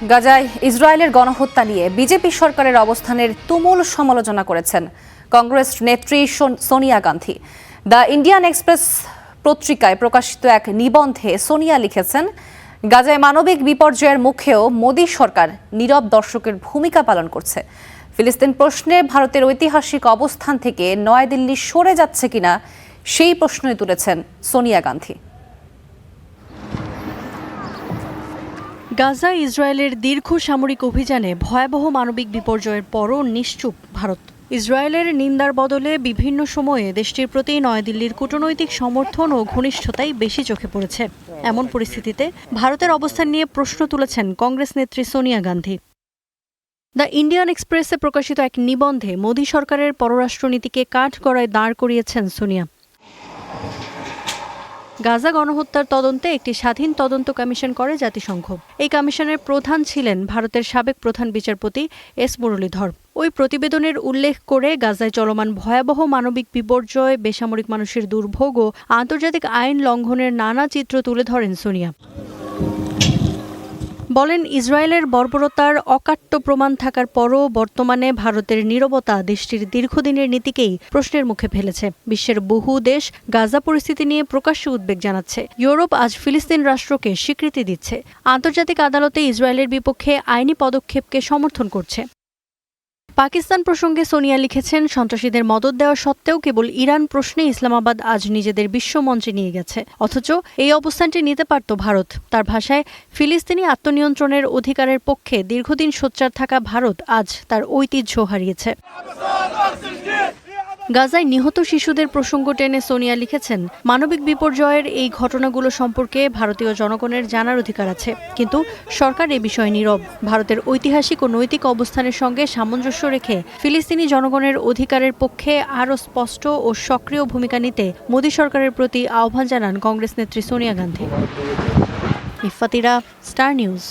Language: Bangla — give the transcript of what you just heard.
গাজায় ইসরায়েলের গণহত্যা নিয়ে বিজেপি সরকারের অবস্থানের তুমুল সমালোচনা করেছেন কংগ্রেস নেত্রী Sonia Gandhi. The Indian express পত্রিকায় প্রকাশিত এক নিবন্ধে সোনিয়া লিখেছেন, গাজায় মানবিক বিপর্যয়ের মুখেও মোদী সরকার নীরব দর্শকের ভূমিকা পালন করছে। ফিলিস্তিন প্রশ্নে ভারতের ঐতিহাসিক অবস্থান থেকে নয়াদিল্লি সরে যাচ্ছে কিনা সেই প্রশ্নই তুলেছেন সোনিয়া গান্ধী। গাজা ইসরায়েলের দীর্ঘ সামরিক অভিযানে ভয়াবহ মানবিক বিপর্যয়ের পরও নিশ্চুপ ভারত। ইসরায়েলের নিন্দার বদলে বিভিন্ন সময়ে দেশটির প্রতি নয়াদিল্লির কূটনৈতিক সমর্থন ও ঘনিষ্ঠতাই বেশি চোখে পড়েছে। এমন পরিস্থিতিতে ভারতের অবস্থান নিয়ে প্রশ্ন তুলেছেন কংগ্রেস নেত্রী সোনিয়া গান্ধী। দ্য ইন্ডিয়ান এক্সপ্রেসে প্রকাশিত এক নিবন্ধে মোদী সরকারের পররাষ্ট্রনীতিকে কাঠগড়ায় দাঁড় করিয়েছেন সোনিয়া। গাজা গণহত্যার তদন্তে একটি স্বাধীন তদন্ত কমিশন করে জাতিসংঘ। এই কমিশনের প্রধান ছিলেন ভারতের সাবেক প্রধান বিচারপতি এস মুরলীধর। ওই প্রতিবেদনের উল্লেখ করে গাজায় চলমান ভয়াবহ মানবিক বিপর্যয়, বেসামরিক মানুষের দুর্ভোগ ও আন্তর্জাতিক আইন লঙ্ঘনের নানা চিত্র তুলে ধরেন সোনিয়া। বলেন, ইসরায়েলের বর্বরতার অকাট্য প্রমাণ থাকার পরও বর্তমানে ভারতের নীরবতা দেশটির দীর্ঘদিনের নীতিকেই প্রশ্নের মুখে ফেলেছে। বিশ্বের বহু দেশ গাজা পরিস্থিতি নিয়ে প্রকাশ্যে উদ্বেগ জানাচ্ছে। ইউরোপ আজ ফিলিস্তিন রাষ্ট্রকে স্বীকৃতি দিচ্ছে। আন্তর্জাতিক আদালতে ইসরায়েলের বিপক্ষে আইনি পদক্ষেপকে সমর্থন করছে। পাকিস্তান প্রসঙ্গে সোনিয়া লিখেছেন, সন্ত্রাসীদের মদদ দেওয়া সত্ত্বেও কেবল ইরান প্রশ্নে ইসলামাবাদ আজ নিজেদের বিশ্বমঞ্চে নিয়ে গেছে। অথচ এই অবস্থানটি নিতে পারত ভারত। তার ভাষায়, ফিলিস্তিনি আত্মনিয়ন্ত্রণের অধিকারের পক্ষে দীর্ঘদিন সোচ্চার থাকা ভারত আজ তার ঐতিহ্য হারিয়েছে। গাজায় নিহত শিশুদের প্রসঙ্গ টেনে সোনিয়া লিখেছেন, মানবিক বিপর্যয়ের এই ঘটনাগুলো সম্পর্কে ভারতীয় জনগণের জানার অধিকার আছে, কিন্তু সরকার এ বিষয়ে নীরব। ভারতের ঐতিহাসিক ও নৈতিক অবস্থানের সঙ্গে সামঞ্জস্য রেখে ফিলিস্তিনি জনগণের অধিকারের পক্ষে আরও স্পষ্ট ও সক্রিয় ভূমিকা নিতে মোদী সরকারের প্রতি আহ্বান জানান কংগ্রেস নেত্রী সোনিয়া গান্ধী। ইফাতিরা, স্টার নিউজ।